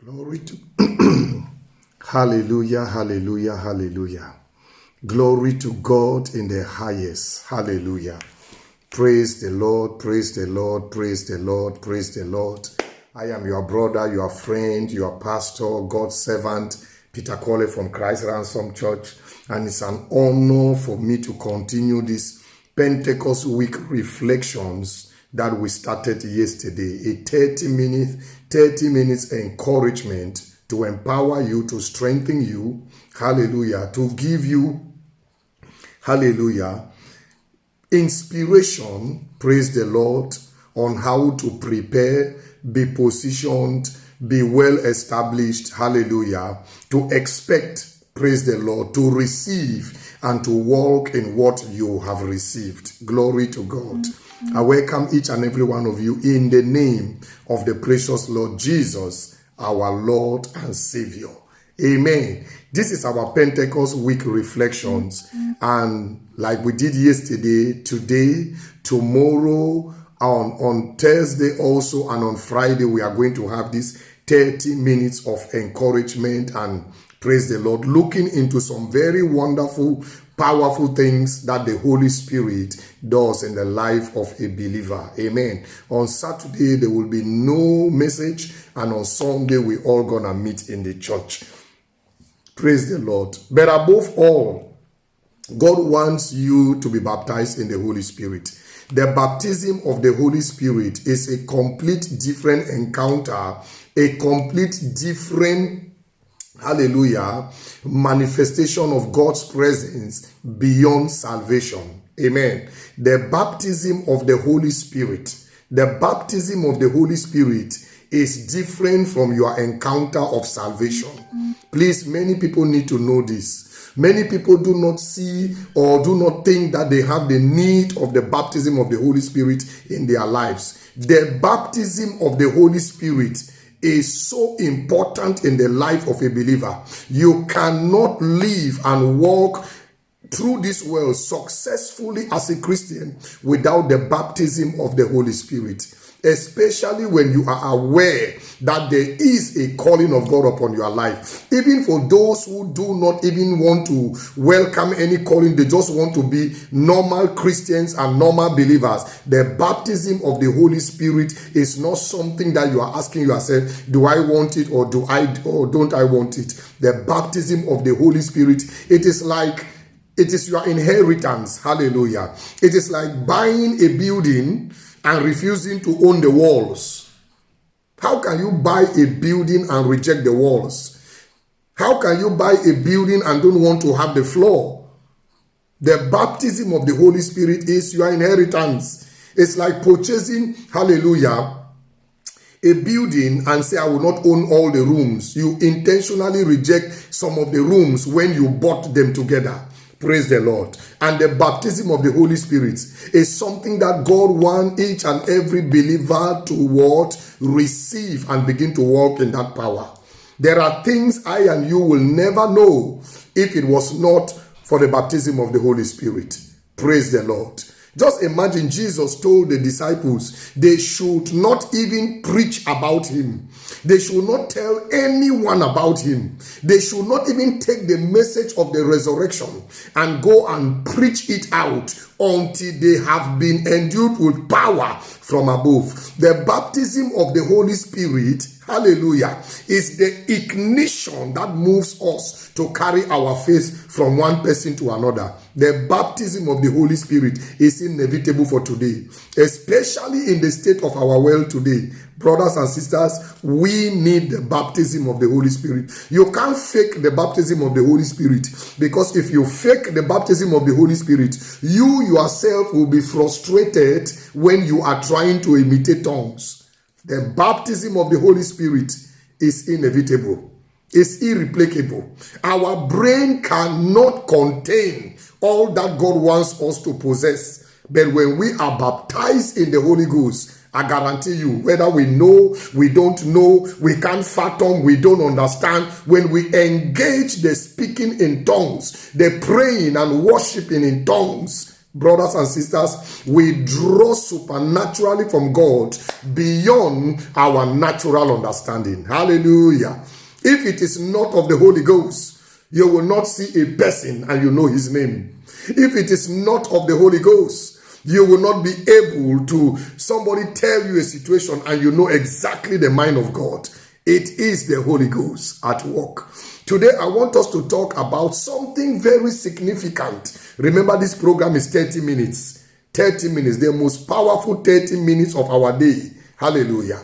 Glory to Hallelujah, hallelujah, hallelujah. Glory to God in the highest. Hallelujah. Praise the Lord, praise the Lord, praise the Lord, praise the Lord. I am your brother, your friend, your pastor, God's servant, Peter Cole from Christ Ransom Church. And it's an honor for me to continue this Pentecost week reflections that we started yesterday. A 30 minutes encouragement to empower you, to strengthen you, hallelujah, to give you, hallelujah, inspiration, praise the Lord, on how to prepare, be positioned, be well established, hallelujah, to expect, praise the Lord, to receive and to walk in what you have received. Glory to God. I welcome each and every one of you in the name of the precious Lord Jesus, our Lord and Savior. Amen. This is our Pentecost week reflections. And like we did yesterday, today, tomorrow, on Thursday also, and on Friday, we are going to have this 30 minutes of encouragement and praise the Lord, looking into some very wonderful, powerful things that the Holy Spirit does in the life of a believer. Amen. On Saturday, there will be no message, and on Sunday, we all gonna meet in the church. Praise the Lord. But above all, God wants you to be baptized in the Holy Spirit. The baptism of the Holy Spirit is a complete different encounter, a complete different, hallelujah, manifestation of God's presence beyond salvation. Amen. The baptism of the Holy Spirit, the baptism of the Holy Spirit is different from your encounter of salvation. Please, many people need to know this. Many people do not see or do not think that they have the need of the baptism of the Holy Spirit in their lives. The baptism of the Holy Spirit is so important in the life of a believer. You cannot live and walk through this world successfully as a Christian without the baptism of the Holy Spirit. Especially when you are aware that there is a calling of God upon your life. Even for those who do not even want to welcome any calling, they just want to be normal Christians and normal believers. The baptism of the Holy Spirit is not something that you are asking yourself, do I want it or don't I want it? The baptism of the Holy Spirit, it is your inheritance. Hallelujah. It is like buying a building and refusing to own the walls. How can you buy a building and reject the walls? How can you buy a building and don't want to have the floor? The baptism of the Holy Spirit is your inheritance. It's like purchasing, hallelujah, a building and say, I will not own all the rooms. You intentionally reject some of the rooms when you bought them together. Praise the Lord. And the baptism of the Holy Spirit is something that God wants each and every believer to receive and begin to walk in that power. There are things I and you will never know if it was not for the baptism of the Holy Spirit. Praise the Lord. Just imagine Jesus told the disciples they should not even preach about him. They should not tell anyone about him. They should not even take the message of the resurrection and go and preach it out until they have been endued with power from above. The baptism of the Holy Spirit, hallelujah, is the ignition that moves us to carry our faith from one person to another. The baptism of the Holy Spirit is inevitable for today, especially in the state of our world today. Brothers and sisters, we need the baptism of the Holy Spirit. You can't fake the baptism of the Holy Spirit, because if you fake the baptism of the Holy Spirit, you yourself will be frustrated when you are trying to imitate tongues. The baptism of the Holy Spirit is inevitable. It's irreplicable. Our brain cannot contain all that God wants us to possess. But when we are baptized in the Holy Ghost, I guarantee you, whether we know, we don't know, we can't fathom, we don't understand, when we engage the speaking in tongues, the praying and worshiping in tongues, brothers and sisters, we draw supernaturally from God beyond our natural understanding. Hallelujah. If it is not of the Holy Ghost, you will not see a person and you know his name. If it is not of the Holy Ghost, you will not be able to somebody tell you a situation and you know exactly the mind of God. It is the Holy Ghost at work. Today, I want us to talk about something very significant. Remember, this program is 30 minutes. 30 minutes, the most powerful 30 minutes of our day. Hallelujah.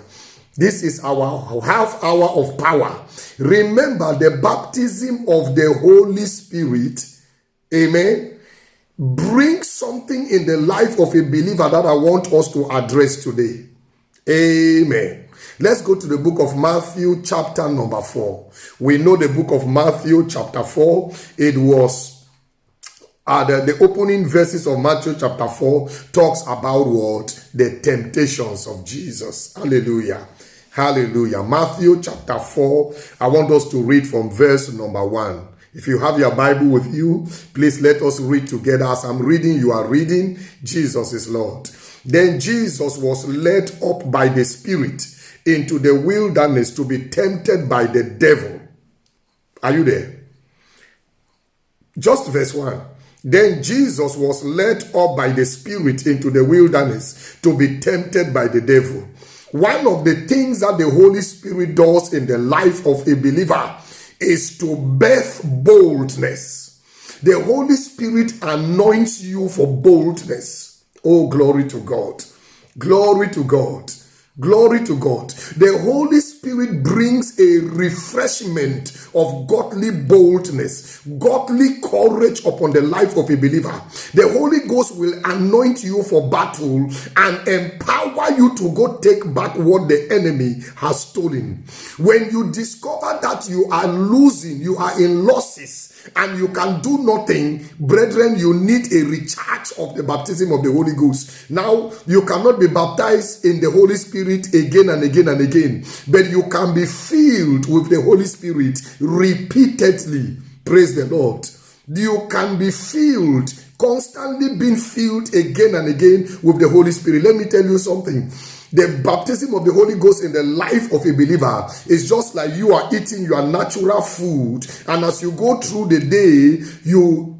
This is our half hour of power. Remember, the baptism of the Holy Spirit, amen, brings something in the life of a believer that I want us to address today. Amen. Let's go to the book of Matthew chapter number 4. We know the book of Matthew chapter 4. It was the opening verses of Matthew chapter 4 talks about what? The temptations of Jesus. Hallelujah. Hallelujah. Matthew chapter 4. I want us to read from verse number 1. If you have your Bible with you, please let us read together. As I'm reading, you are reading. Jesus is Lord. Then Jesus was led up by the Spirit into the wilderness to be tempted by the devil. Are you there? Just verse 1. Then Jesus was led up by the Spirit into the wilderness to be tempted by the devil. One of the things that the Holy Spirit does in the life of a believer is to birth boldness. The Holy Spirit anoints you for boldness. Oh, glory to God. Glory to God. Glory to God. The Holy Spirit brings a refreshment of godly boldness, godly courage upon the life of a believer. The Holy Ghost will anoint you for battle and empower you to go take back what the enemy has stolen. When you discover that you are losing, you are in losses, and you can do nothing, brethren, you need a recharge of the baptism of the Holy Ghost. Now, you cannot be baptized in the Holy Spirit again and again and again, but you can be filled with the Holy Spirit repeatedly. Praise the Lord. You can be filled, constantly being filled again and again with the Holy Spirit. Let me tell you something. The baptism of the Holy Ghost in the life of a believer is just like you are eating your natural food, and as you go through the day, you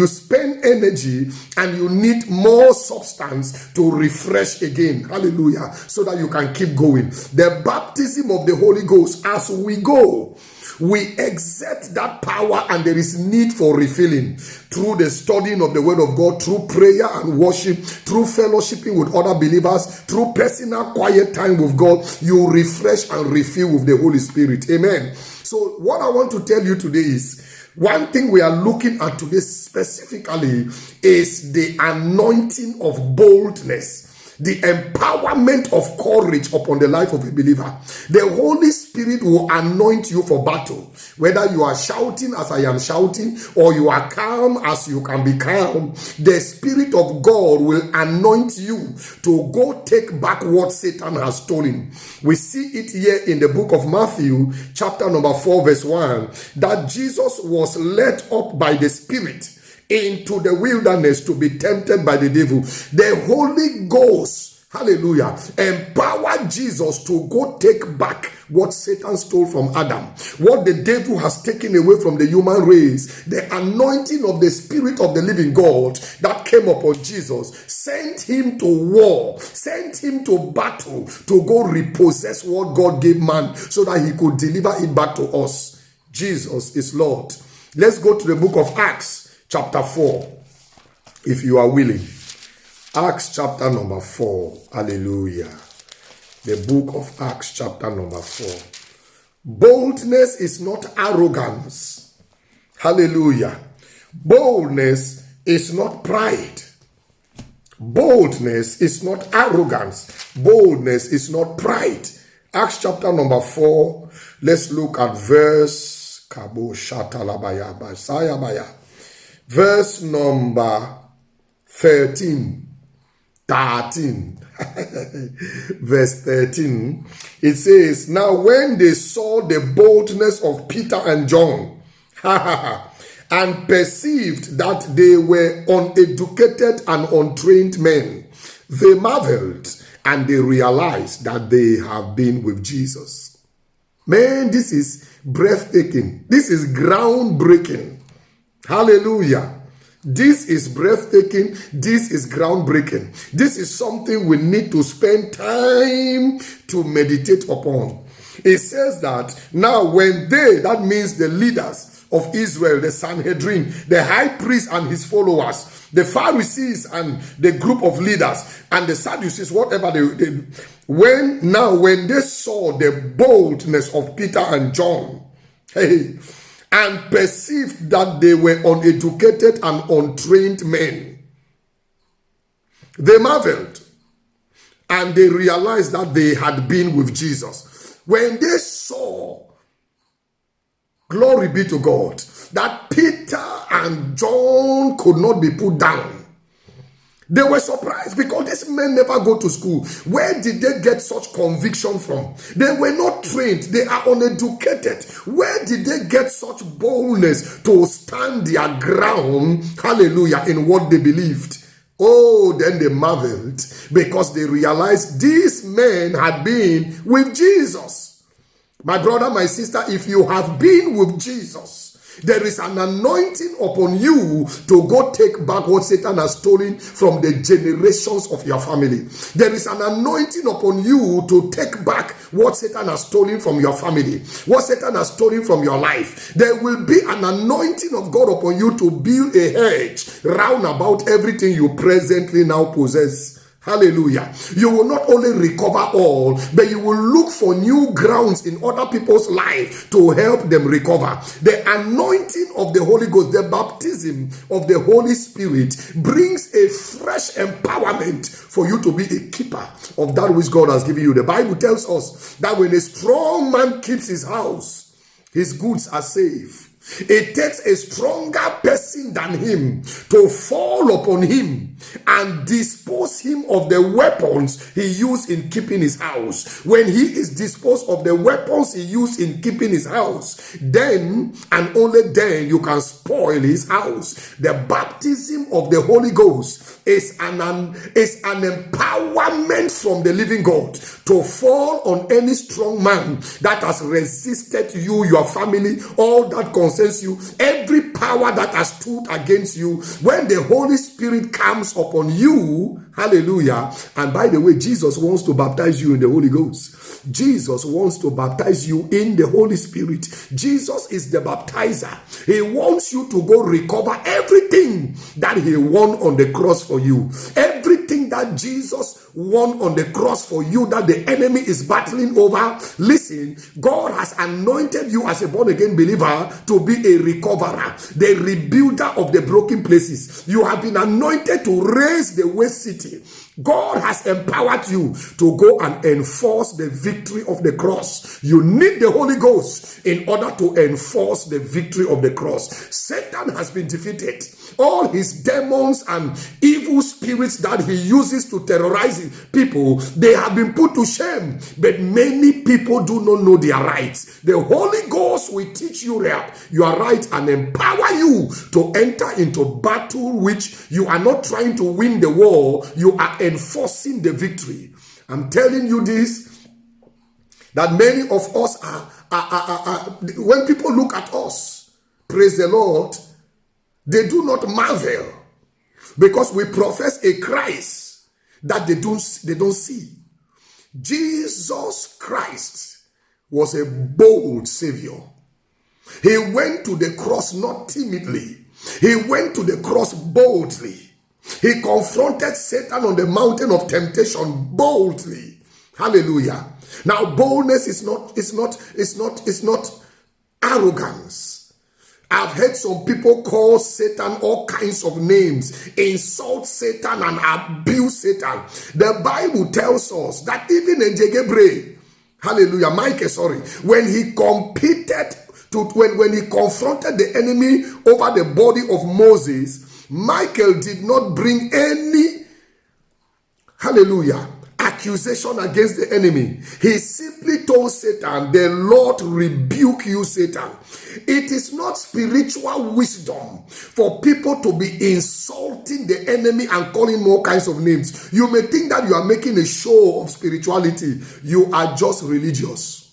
spend energy and you need more substance to refresh again. Hallelujah. So that you can keep going. The baptism of the Holy Ghost, as we go, we exert that power, and there is need for refilling through the studying of the word of God, through prayer and worship, through fellowshipping with other believers, through personal quiet time with God. You refresh and refill with the Holy Spirit. Amen. So what I want to tell you today is, one thing we are looking at today specifically is the anointing of boldness. The empowerment of courage upon the life of a believer. The Holy Spirit will anoint you for battle. Whether you are shouting as I am shouting, or you are calm as you can be calm, the Spirit of God will anoint you to go take back what Satan has stolen. We see it here in the book of Matthew, chapter number 4, verse 1, that Jesus was led up by the Spirit into the wilderness to be tempted by the devil. The Holy Ghost, hallelujah, empowered Jesus to go take back what Satan stole from Adam, what the devil has taken away from the human race. The anointing of the Spirit of the living God that came upon Jesus sent him to war, sent him to battle, to go repossess what God gave man so that he could deliver it back to us. Jesus is Lord. Let's go to the book of Acts chapter 4, if you are willing. Acts chapter number 4. Hallelujah. The book of Acts chapter number 4. Boldness is not arrogance. Hallelujah. Boldness is not pride. Boldness is not arrogance. Boldness is not pride. Acts chapter number 4. Let's look at verse verse number 13. Verse 13. It says, now when they saw the boldness of Peter and John, and perceived that they were uneducated and untrained men, they marveled and they realized that they have been with Jesus. Man, this is breathtaking. This is groundbreaking. Hallelujah. This is breathtaking. This is groundbreaking. This is something we need to spend time to meditate upon. It says that now when they, that means the leaders of Israel, the Sanhedrin, the high priest and his followers, the Pharisees and the group of leaders, and the Sadducees, whatever when they saw the boldness of Peter and John, and perceived that they were uneducated and untrained men, they marveled and they realized that they had been with Jesus. When they saw, glory be to God, that Peter and John could not be put down, they were surprised because these men never go to school. Where did they get such conviction from? They were not trained. They are uneducated. Where did they get such boldness to stand their ground, hallelujah, in what they believed? Oh, then they marveled because they realized these men had been with Jesus. My brother, my sister, if you have been with Jesus, there is an anointing upon you to go take back what Satan has stolen from the generations of your family. There is an anointing upon you to take back what Satan has stolen from your family, what Satan has stolen from your life. There will be an anointing of God upon you to build a hedge round about everything you presently now possess. Hallelujah. You will not only recover all, but you will look for new grounds in other people's life to help them recover. The anointing of the Holy Ghost, the baptism of the Holy Spirit, brings a fresh empowerment for you to be a keeper of that which God has given you. The Bible tells us that when a strong man keeps his house, his goods are safe. It takes a stronger person than him to fall upon him and dispose him of the weapons he used in keeping his house. When he is disposed of the weapons he used in keeping his house, then and only then you can spoil his house. The baptism of the Holy Ghost is an empowerment from the living God to fall on any strong man that has resisted you, your family, all that concerns you, every power that has stood against you. When the Holy Spirit comes upon you, hallelujah. And by the way, Jesus wants to baptize you in the Holy Ghost. Jesus wants to baptize you in the Holy Spirit. Jesus is the baptizer. He wants you to go recover everything that he won on the cross for you. Everything that Jesus won on the cross for you that the enemy is battling over. Listen, God has anointed you as a born-again believer to be a recoverer, the rebuilder of the broken places. You have been anointed to raise the waste city. God has empowered you to go and enforce the victory of the cross. You need the Holy Ghost in order to enforce the victory of the cross. Satan has been defeated. All his demons and evil spirits that he uses to terrorize people, they have been put to shame. But many people do not know their rights. The Holy Ghost will teach you your right and empower you to enter into battle which you are not trying to win the war. You are enforcing the victory. I'm telling you this, that many of us are when people look at us, praise the Lord, they do not marvel because we profess a Christ that they don't see. Jesus Christ was a bold Savior. He went to the cross not timidly. He went to the cross boldly. He confronted Satan on the mountain of temptation boldly. Hallelujah. Now, boldness is not arrogance. I've heard some people call Satan all kinds of names, insult Satan and abuse Satan. The Bible tells us that even in Jegebre, hallelujah, when he competed when he confronted the enemy over the body of Moses, Michael did not bring any, hallelujah, accusation against the enemy. He simply told Satan, the Lord rebuke you, Satan. It is not spiritual wisdom for people to be insulting the enemy and calling him all kinds of names. You may think that you are making a show of spirituality. You are just religious.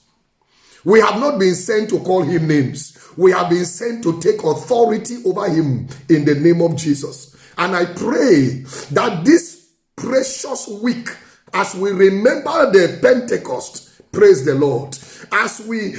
We have not been sent to call him names. We have been sent to take authority over him in the name of Jesus. And I pray that this precious week, as we remember the Pentecost, praise the Lord, as we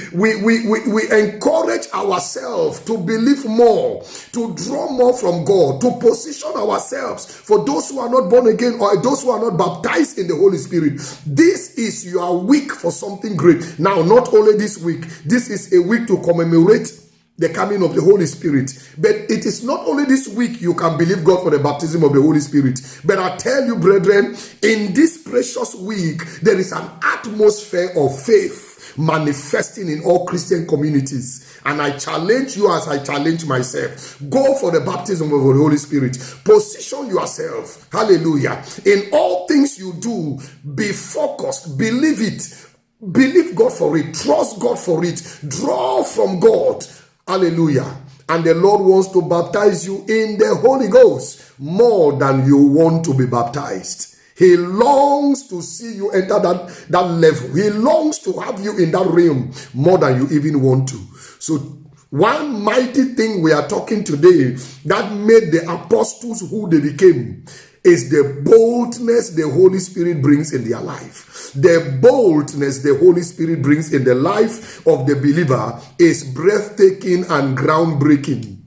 encourage ourselves to believe more, to draw more from God, to position ourselves for those who are not born again or those who are not baptized in the Holy Spirit. This is your week for something great. Now, not only this week, this is a week to commemorate the coming of the Holy Spirit. But it is not only this week you can believe God for the baptism of the Holy Spirit. But I tell you, brethren, in this precious week, there is an atmosphere of faith manifesting in all Christian communities. And I challenge you as I challenge myself. Go for the baptism of the Holy Spirit. Position yourself. Hallelujah. In all things you do, be focused. Believe it. Believe God for it. Trust God for it. Draw from God. Hallelujah. And the Lord wants to baptize you in the Holy Ghost more than you want to be baptized. He longs to see you enter that level. He longs to have you in that realm more than you even want to. So one mighty thing we are talking today that made the apostles who they became is the boldness the Holy Spirit brings in their life. The boldness the Holy Spirit brings in the life of the believer is breathtaking and groundbreaking.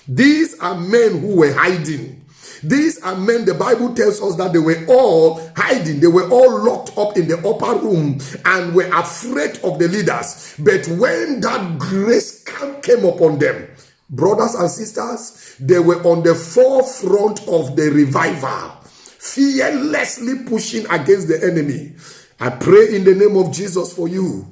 These are men who were hiding. These are men, the Bible tells us that they were all hiding. They were all locked up in the upper room and were afraid of the leaders. But when that grace came upon them, brothers and sisters, they were on the forefront of the revival, fearlessly pushing against the enemy. I pray in the name of Jesus for you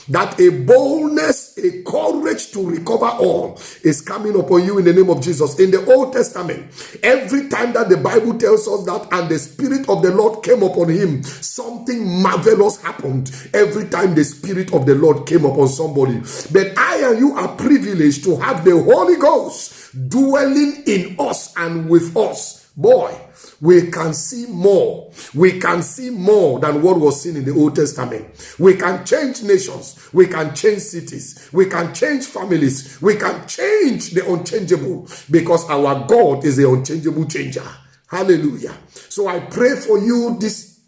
that a boldness, a courage to recover all is coming upon you in the name of Jesus. In the Old Testament, every time that the Bible tells us that and the Spirit of the Lord came upon him, something marvelous happened. Every time the Spirit of the Lord came upon somebody. But I and you are privileged to have the Holy Ghost dwelling in us and with us. Boy, we can see more. We can see more than what was seen in the Old Testament. We can change nations. We can change cities. We can change families. We can change the unchangeable because our God is the unchangeable changer. Hallelujah. So I pray for you this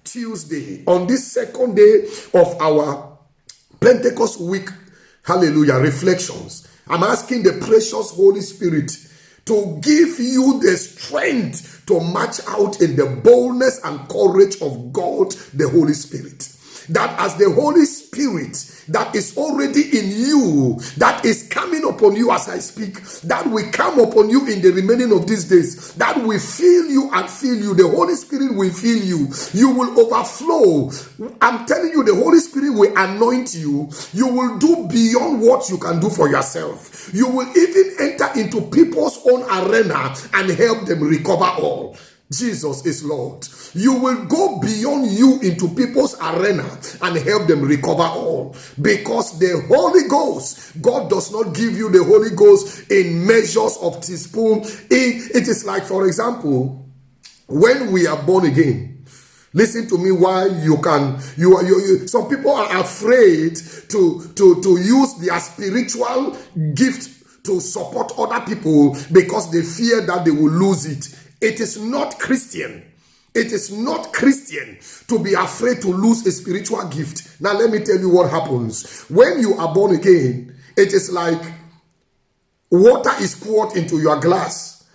Tuesday, on this second day of our Pentecost week, hallelujah, reflections. I'm asking the precious Holy Spirit to give you the strength to march out in the boldness and courage of God, the Holy Spirit. That as the Holy Spirit that is already in you, that is coming upon you as I speak, that will come upon you in the remaining of these days, that will fill you and fill you. The Holy Spirit will fill you. You will overflow. I'm telling you, the Holy Spirit will anoint you. You will do beyond what you can do for yourself. You will even enter into people's own arena and help them recover all. Jesus is Lord. You will go beyond you into people's arena and help them recover all. Because the Holy Ghost, God does not give you the Holy Ghost in measures of teaspoon. It is like, for example, when we are born again. Listen to me. Why some people are afraid to use their spiritual gift to support other people because they fear that they will lose it. It is not Christian. It is not Christian to be afraid to lose a spiritual gift. Now, let me tell you what happens. When you are born again, it is like water is poured into your glass.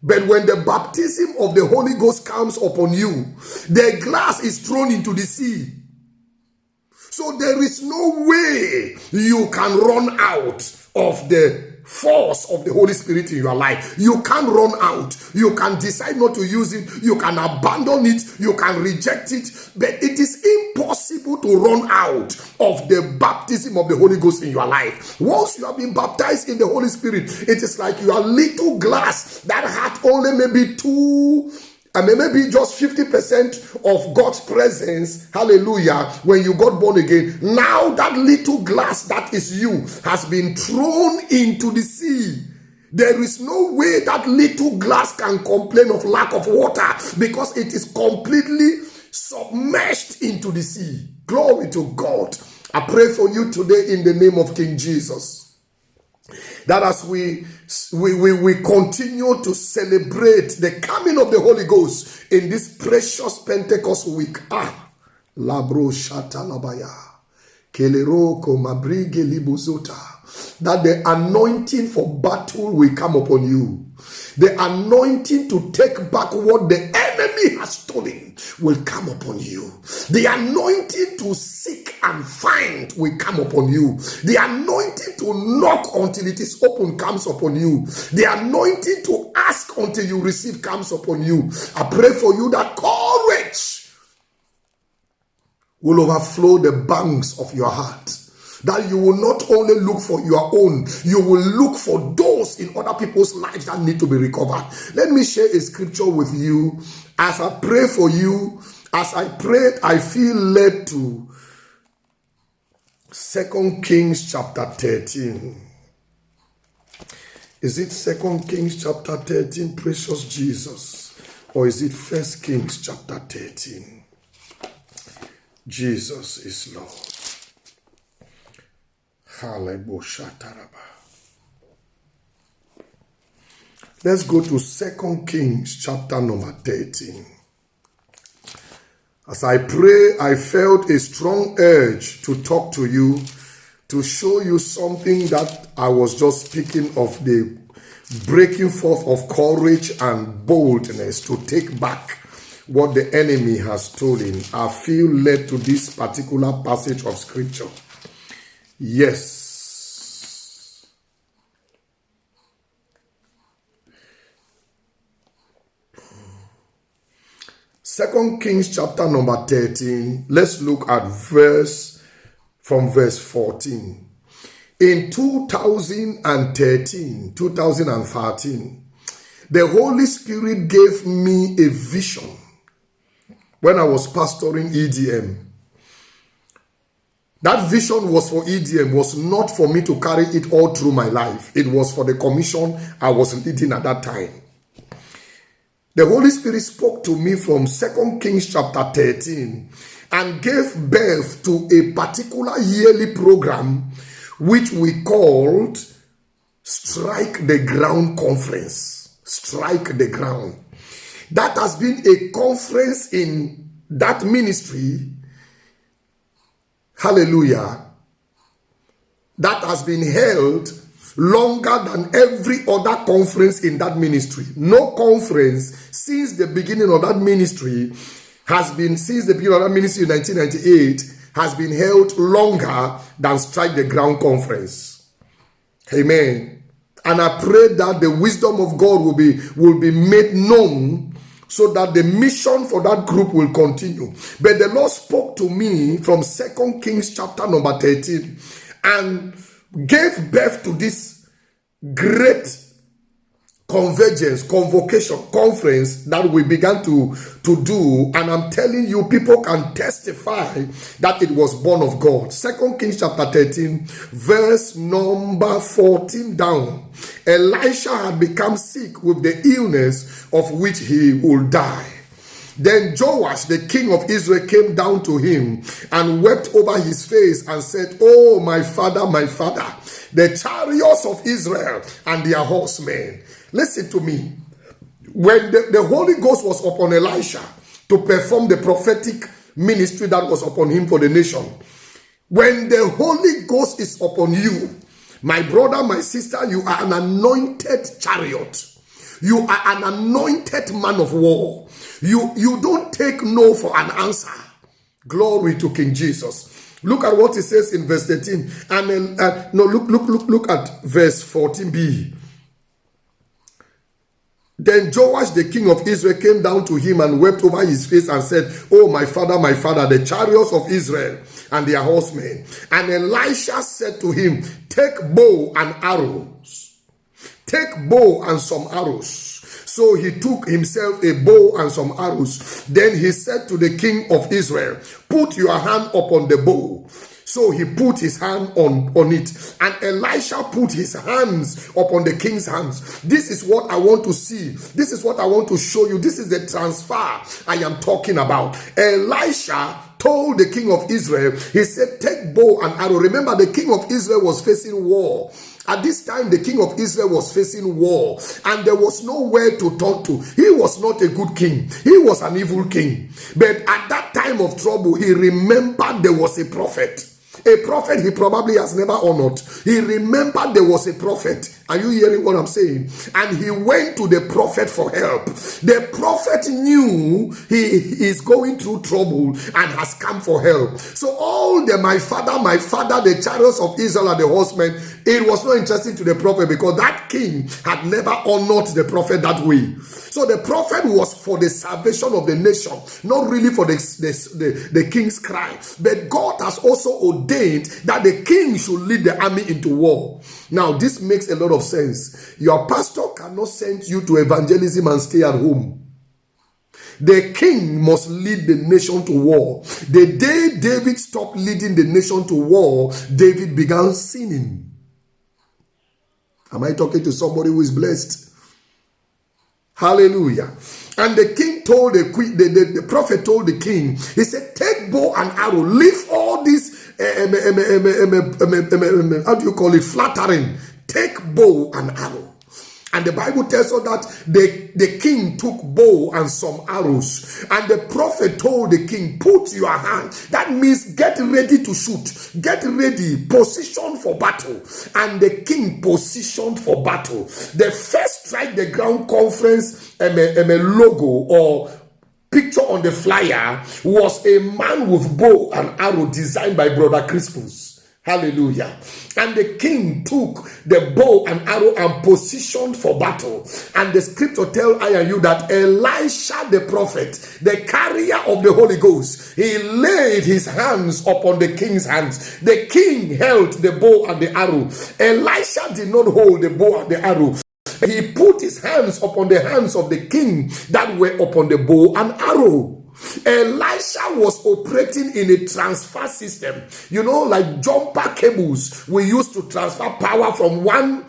But when the baptism of the Holy Ghost comes upon you, the glass is thrown into the sea. So there is no way you can run out of the force of the Holy Spirit in your life. You can't run out. You can decide not to use it. You can abandon it. You can reject it. But it is impossible to run out of the baptism of the Holy Ghost in your life. Once you have been baptized in the Holy Spirit, it is like your little glass that had only maybe 2 And maybe just 50% of God's presence, hallelujah, when you got born again. Now that little glass that is you has been thrown into the sea. There is no way that little glass can complain of lack of water because it is completely submerged into the sea. Glory to God. I pray for you today in the name of King Jesus, that as we continue to celebrate the coming of the Holy Ghost in this precious Pentecost week. Labro shata labaya, keleroko mabrige libuzota. That the anointing for battle will come upon you. The anointing to take back what the enemy has stolen will come upon you. The anointing to seek and find will come upon you. The anointing to knock until it is open comes upon you. The anointing to ask until you receive comes upon you. I pray for you that courage will overflow the banks of your heart. That you will not only look for your own, you will look for those in other people's lives that need to be recovered. Let me share a scripture with you. As I pray for you, as I prayed, I feel led to 2 Kings chapter 13. Is it 2 Kings chapter 13, precious Jesus? Or is it 1 Kings chapter 13? Jesus is Lord. Let's go to 2 Kings chapter number 13. As I pray, I felt a strong urge to talk to you, to show you something that I was just speaking of, the breaking forth of courage and boldness to take back what the enemy has stolen. I feel led to this particular passage of scripture. Yes. Second Kings chapter number 13. Let's look at verse 14. In 2013, the Holy Spirit gave me a vision when I was pastoring EDM. That vision was for EDM, was not for me to carry it all through my life. It was for the commission I was leading at that time. The Holy Spirit spoke to me from 2 Kings chapter 13 and gave birth to a particular yearly program which we called Strike the Ground Conference. Strike the Ground. That has been a conference in that ministry. Hallelujah. That has been held longer than every other conference in that ministry. No conference since the beginning of that ministry has been, since the beginning of that ministry in 1998, has been held longer than Strike the Ground Conference. Amen. And I pray that the wisdom of God will be made known, so that the mission for that group will continue. But the Lord spoke to me from 2 Kings chapter number 13 and gave birth to this great conference that we began to do. And I'm telling you, people can testify that it was born of God. 2 Kings chapter 13, verse number 14 down. Elisha had become sick with the illness of which he would die. Then Joash, the king of Israel, came down to him and wept over his face and said, "Oh, my father, the chariots of Israel and their horsemen." Listen to me. When the Holy Ghost was upon Elisha to perform the prophetic ministry that was upon him for the nation, when the Holy Ghost is upon you, my brother, my sister, you are an anointed chariot. You are an anointed man of war. You don't take no for an answer. Glory to King Jesus. Look at what it says in verse 13. Look at verse 14b. Then Joash, the king of Israel, came down to him and wept over his face and said, "Oh, my father, the chariots of Israel and their horsemen." And Elisha said to him, "Take bow and arrows. Take bow and some arrows." So So he took himself a bow and some arrows. Then he said to the king of Israel, put your hand upon the bow. So he put his hand on it, and Elisha put his hands upon the king's hands. This is what I want to see. This is what I want to show you. This is the transfer I am talking about. Elisha told the king of Israel, he said, take bow and arrow. Remember, the king of Israel was facing war. At this time, the king of Israel was facing war, and there was nowhere to turn to. He was not a good king. He was an evil king. But at that time of trouble, he remembered there was a prophet. A prophet he probably has never honored. He remembered there was a prophet. Are you hearing what I'm saying? And he went to the prophet for help. The prophet knew he is going through trouble and has come for help. So all the my father, the chariots of Israel and the horsemen, it was not interesting to the prophet because that king had never honored the prophet that way. So the prophet was for the salvation of the nation, not really for the king's cry. But God has also ordained that the king should lead the army into war. Now, this makes a lot of sense. Your pastor cannot send you to evangelism and stay at home. The king must lead the nation to war. The day David stopped leading the nation to war, David began sinning. Am I talking to somebody who is blessed? Hallelujah. And the king told the prophet told the king, he said, take bow and arrow, leave all this how do you call it, flattering. Take bow and arrow. And the Bible tells us that the king took bow and some arrows. And the prophet told the king, put your hand. That means get ready to shoot. Get ready. Position for battle. And the king positioned for battle. The first Strike the Ground conference logo or picture on the flyer was a man with bow and arrow designed by Brother Crispus. Hallelujah. And the king took the bow and arrow and positioned for battle. And the scripture tells I and you that Elisha the prophet, the carrier of the Holy Ghost, he laid his hands upon the king's hands. The king held the bow and the arrow. Elisha did not hold the bow and the arrow. He put his hands upon the hands of the king that were upon the bow and arrow. Elisha was operating in a transfer system. You know, like jumper cables. We used to transfer power from one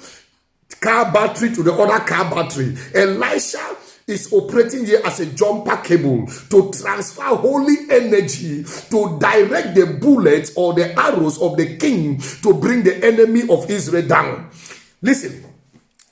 car battery to the other car battery. Elisha is operating here as a jumper cable to transfer holy energy to direct the bullets or the arrows of the king to bring the enemy of Israel down. Listen.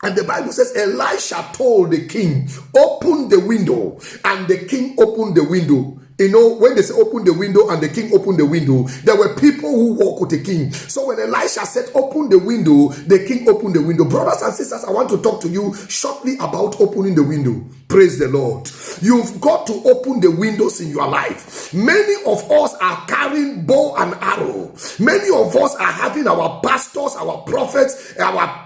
And the Bible says Elisha told the king, open the window. And the king opened the window. You know, when they say open the window and the king opened the window, there were people who walk with the king. So when Elisha said open the window, the king opened the window. Brothers and sisters, I want to talk to you shortly about opening the window. Praise the Lord. You've got to open the windows in your life. Many of us are carrying bow and arrow. Many of us are having our pastors, our prophets, our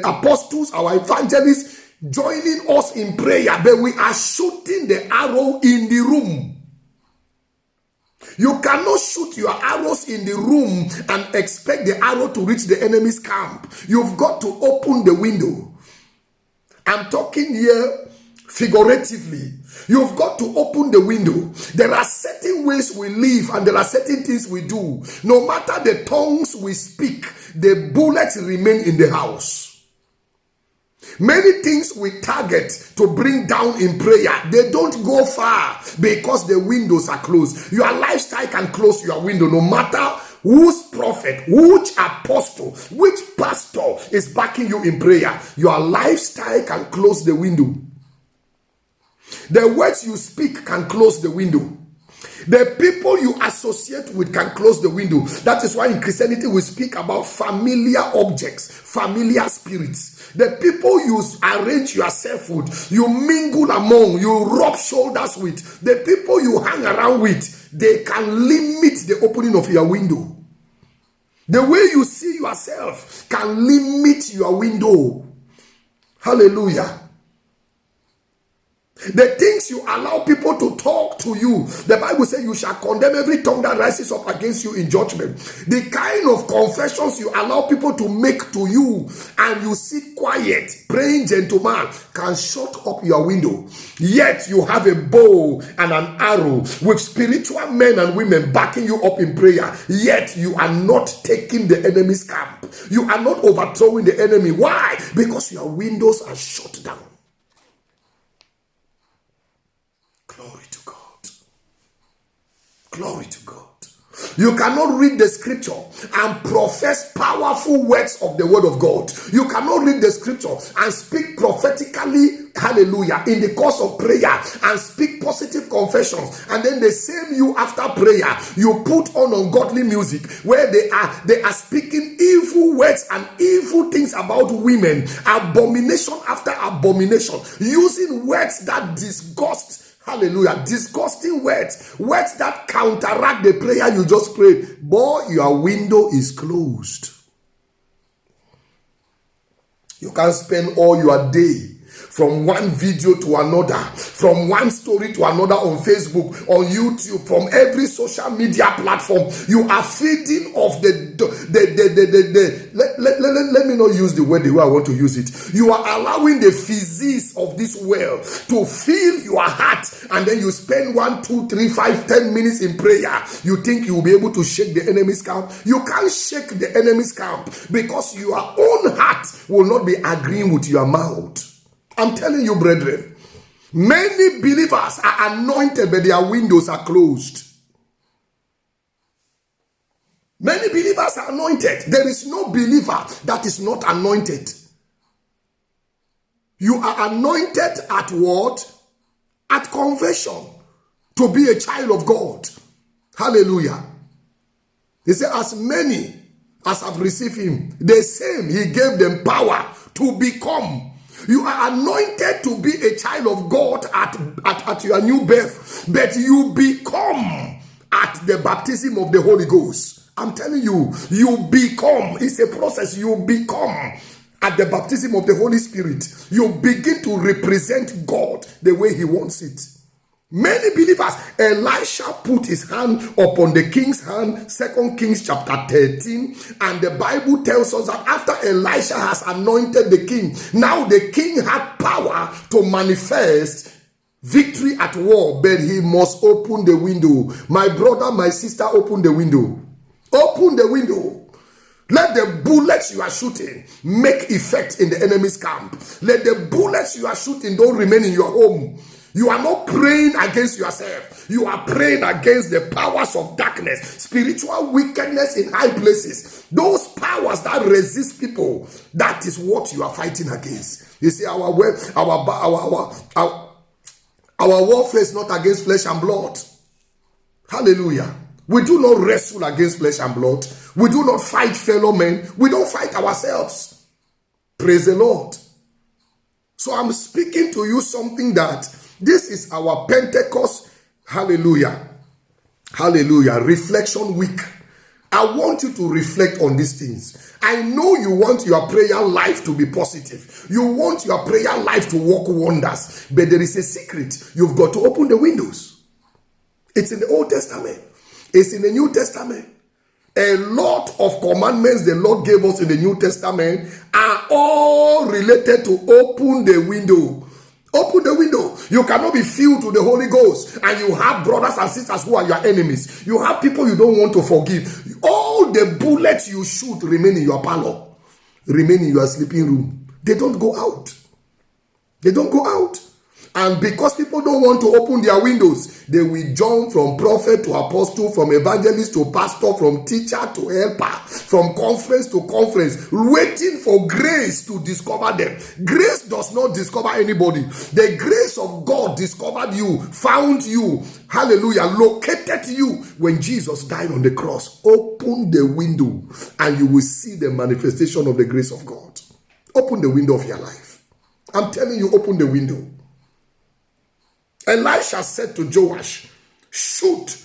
apostles, our evangelists joining us in prayer, but we are shooting the arrow in the room. You cannot shoot your arrows in the room and expect the arrow to reach the enemy's camp. You've got to open the window. I'm talking here figuratively. You've got to open the window. There are certain ways we live and there are certain things we do. No matter the tongues we speak, the bullets remain in the house. Many things we target to bring down in prayer, they don't go far because the windows are closed. Your lifestyle can close your window no matter whose prophet, which apostle, which pastor is backing you in prayer. Your lifestyle can close the window. The words you speak can close the window. The people you associate with can close the window. That is why in Christianity we speak about familiar objects, familiar spirits. The people you arrange yourself with, you mingle among, you rub shoulders with, the people you hang around with, they can limit the opening of your window. The way you see yourself can limit your window. Hallelujah. The things you allow people to talk to you, the Bible says you shall condemn every tongue that rises up against you in judgment. The kind of confessions you allow people to make to you and you sit quiet, praying gentleman, can shut up your window. Yet you have a bow and an arrow with spiritual men and women backing you up in prayer. Yet you are not taking the enemy's camp. You are not overthrowing the enemy. Why? Because your windows are shut down. Glory to God. Glory to God. You cannot read the scripture and profess powerful words of the word of God. You cannot read the scripture and speak prophetically, hallelujah, in the course of prayer and speak positive confessions. And then the same you after prayer, you put on ungodly music where they are speaking evil words and evil things about women, abomination after abomination, using words that disgust. Hallelujah. Disgusting words. Words that counteract the prayer you just prayed. Boy, your window is closed. You can spend all your day from one video to another, from one story to another on Facebook, on YouTube, from every social media platform. You are feeding off let me not use the word the way I want to use it. You are allowing the physics of this world to fill your heart, and then you spend 1, 2, 3, 5, 10 minutes in prayer. You think you will be able to shake the enemy's camp? You can't shake the enemy's camp because your own heart will not be agreeing with your mouth. I'm telling you, brethren, many believers are anointed, but their windows are closed. Many believers are anointed. There is no believer that is not anointed. You are anointed at what? At conversion, to be a child of God. Hallelujah. He said, as many as have received him, the same he gave them power to become. You are anointed to be a child of God at your new birth, but you become at the baptism of the Holy Ghost. I'm telling you, you become. It's a process. You become at the baptism of the Holy Spirit. You begin to represent God the way he wants it. Many believers, Elisha put his hand upon the king's hand, 2 Kings chapter 13, and the Bible tells us that after Elisha has anointed the king, now the king had power to manifest victory at war, but he must open the window. My brother, my sister, open the window. Open the window. Let the bullets you are shooting make effect in the enemy's camp. Let the bullets you are shooting don't remain in your home. You are not praying against yourself. You are praying against the powers of darkness, spiritual wickedness in high places. Those powers that resist people, that is what you are fighting against. You see, our warfare is not against flesh and blood. Hallelujah. We do not wrestle against flesh and blood. We do not fight fellow men. We don't fight ourselves. Praise the Lord. So I'm speaking to you something that this is our Pentecost, hallelujah, hallelujah, reflection week. I want you to reflect on these things. I know you want your prayer life to be positive. You want your prayer life to work wonders. But there is a secret. You've got to open the windows. It's in the Old Testament. It's in the New Testament. A lot of commandments the Lord gave us in the New Testament are all related to open the window. Open the window. You cannot be filled with the Holy Ghost and you have brothers and sisters who are your enemies. You have people you don't want to forgive. All the bullets you shoot remain in your parlor, remain in your sleeping room. They don't go out. They don't go out. And because people don't want to open their windows, they will jump from prophet to apostle, from evangelist to pastor, from teacher to helper, from conference to conference, waiting for grace to discover them. Grace does not discover anybody. The grace of God discovered you, found you, hallelujah, located you when Jesus died on the cross. Open the window and you will see the manifestation of the grace of God. Open the window of your life. I'm telling you, open the window. Elisha said to Joash, shoot.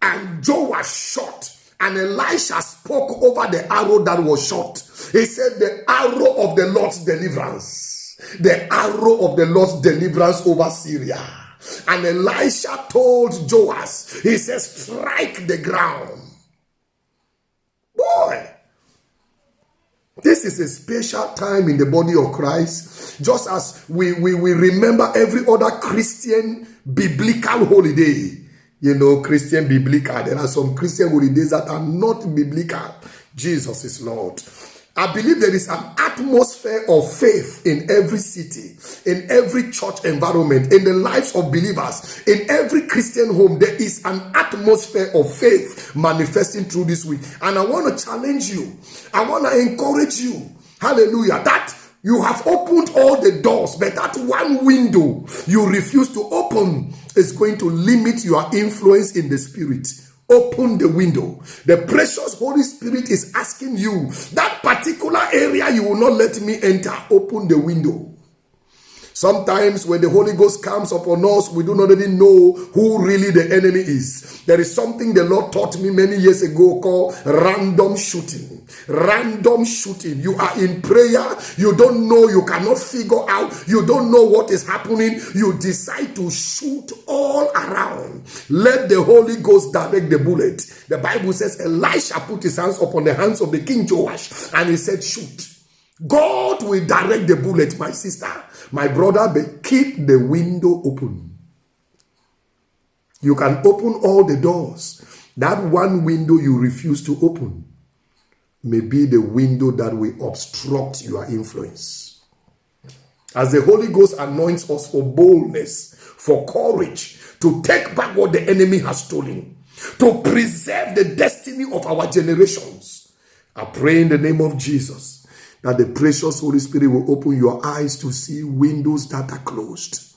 And Joash shot. And Elisha spoke over the arrow that was shot. He said, the arrow of the Lord's deliverance. the arrow of the Lord's deliverance over Syria. And Elisha told Joash, he says, strike the ground. Boy, this is a special time in the body of Christ, just as we remember every other Christian biblical holiday. You know, Christian biblical. There are some Christian holidays that are not biblical. Jesus is Lord. I believe there is an atmosphere of faith in every city, in every church environment, in the lives of believers, in every Christian home. There is an atmosphere of faith manifesting through this week. And I want to challenge you. I want to encourage you. Hallelujah. That you have opened all the doors, but that one window you refuse to open is going to limit your influence in the spirit. Open the window. The precious Holy Spirit is asking you, that particular area you will not let me enter. Open the window. Sometimes when the Holy Ghost comes upon us, we do not even know who really the enemy is. There is something the Lord taught me many years ago called random shooting. Random shooting. You are in prayer. You don't know. You cannot figure out. You don't know what is happening. You decide to shoot all around. Let the Holy Ghost direct the bullet. The Bible says Elisha put his hands upon the hands of the King Joash and he said, shoot. God will direct the bullet, my sister. My brother, but keep the window open. You can open all the doors. That one window you refuse to open may be the window that will obstruct your influence. As the Holy Ghost anoints us for boldness, for courage, to take back what the enemy has stolen, to preserve the destiny of our generations, I pray in the name of Jesus that the precious Holy Spirit will open your eyes to see windows that are closed.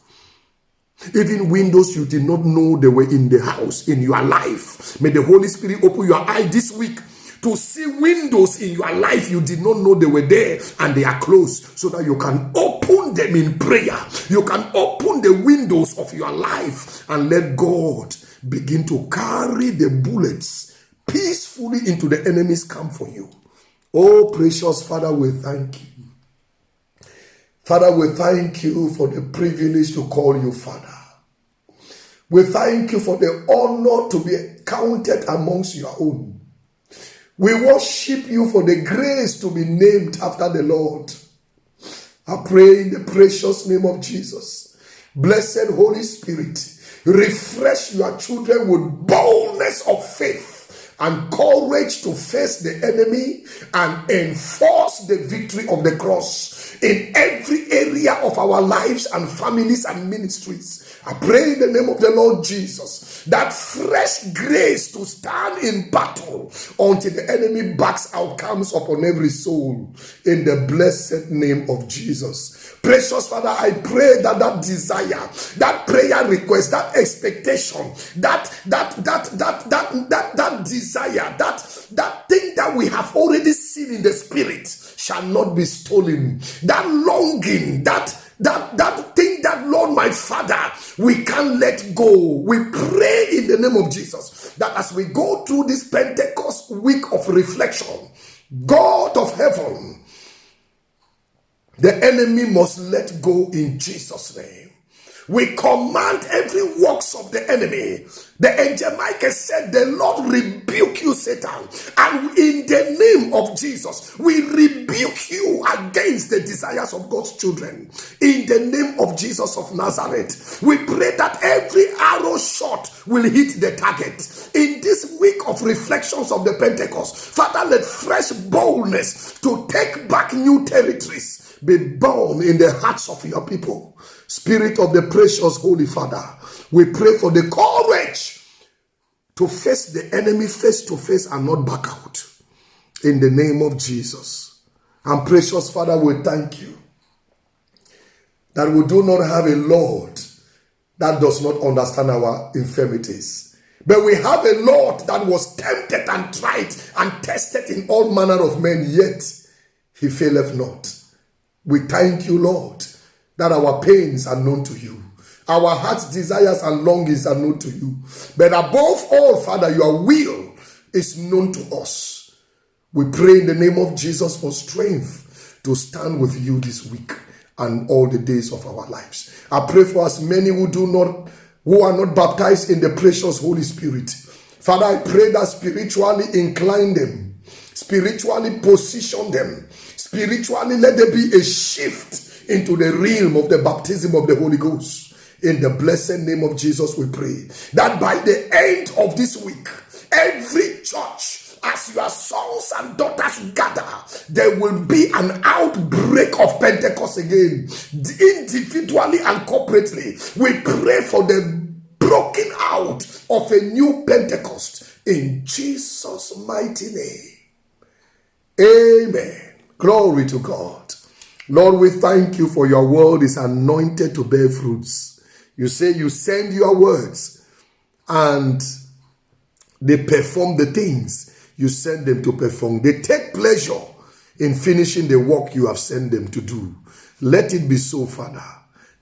Even windows you did not know they were in the house, in your life. May the Holy Spirit open your eye this week to see windows in your life you did not know they were there and they are closed, so that you can open them in prayer. You can open the windows of your life and let God begin to carry the bullets peacefully into the enemy's camp for you. Oh, precious Father, we thank you. Father, we thank you for the privilege to call you Father. We thank you for the honor to be counted amongst your own. We worship you for the grace to be named after the Lord. I pray in the precious name of Jesus. Blessed Holy Spirit, refresh your children with boldness of faith and courage to face the enemy and enforce the victory of the cross in every area of our lives and families and ministries. I pray in the name of the Lord Jesus that fresh grace to stand in battle until the enemy backs out comes upon every soul in the blessed name of Jesus. Precious Father, I pray that desire, that prayer request, that expectation, that desire, that thing that we have already seen in the spirit shall not be stolen. That longing, that thing that, Lord, my Father, we can't let go. We pray in the name of Jesus that as we go through this Pentecost week of reflection, God of heaven, the enemy must let go in Jesus' name. We command every works of the enemy. The angel Michael said, the Lord rebuke you, Satan. And in the name of Jesus, we rebuke you against the desires of God's children. In the name of Jesus of Nazareth, we pray that every arrow shot will hit the target. In this week of reflections of the Pentecost, Father, let fresh boldness to take back new territories be born in the hearts of your people. Spirit of the precious Holy Father, we pray for the courage to face the enemy face to face and not back out. In the name of Jesus. And precious Father, we thank you that we do not have a Lord that does not understand our infirmities. But we have a Lord that was tempted and tried and tested in all manner of men, yet he faileth not. We thank you, Lord, that our pains are known to you. Our heart's desires and longings are known to you. But above all, Father, your will is known to us. We pray in the name of Jesus for strength to stand with you this week and all the days of our lives. I pray for as many who are not baptized in the precious Holy Spirit. Father, I pray that spiritually incline them, spiritually position them, spiritually let there be a shift into the realm of the baptism of the Holy Ghost. In the blessed name of Jesus we pray that by the end of this week, every church, as your sons and daughters gather, there will be an outbreak of Pentecost again, individually and corporately. We pray for the broken out of a new Pentecost in Jesus' mighty name. Amen. Glory to God. Lord, we thank you for your word is anointed to bear fruits. You say you send your words and they perform the things you send them to perform. They take pleasure in finishing the work you have sent them to do. Let it be so, Father,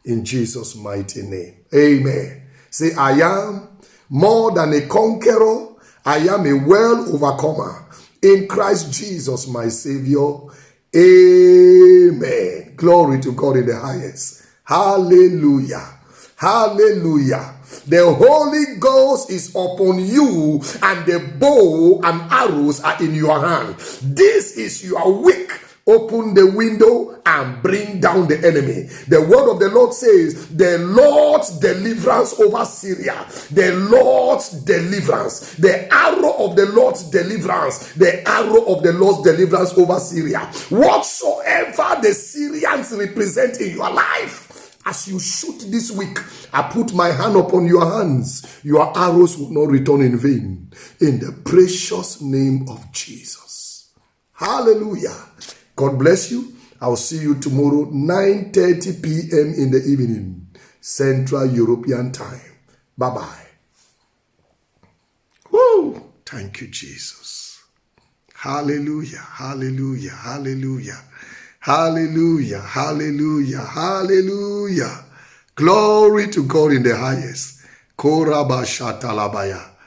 in Jesus' mighty name. Amen. Say, I am more than a conqueror. I am a well overcomer in Christ Jesus, my Savior. Amen. Glory to God in the highest. Hallelujah. Hallelujah. The Holy Ghost is upon you, and the bow and arrows are in your hand. This is your week. Open the window and bring down the enemy. The word of the Lord says, the Lord's deliverance over Syria. The Lord's deliverance. The arrow of the Lord's deliverance. The arrow of the Lord's deliverance over Syria. Whatsoever the Syrians represent in your life, as you shoot this week, I put my hand upon your hands. Your arrows will not return in vain. In the precious name of Jesus. Hallelujah. God bless you. I'll see you tomorrow, 9:30 p.m. in the evening, Central European time. Bye-bye. Woo! Thank you, Jesus. Hallelujah, hallelujah, hallelujah. Hallelujah, hallelujah, hallelujah. Glory to God in the highest. Korabashatalabaya.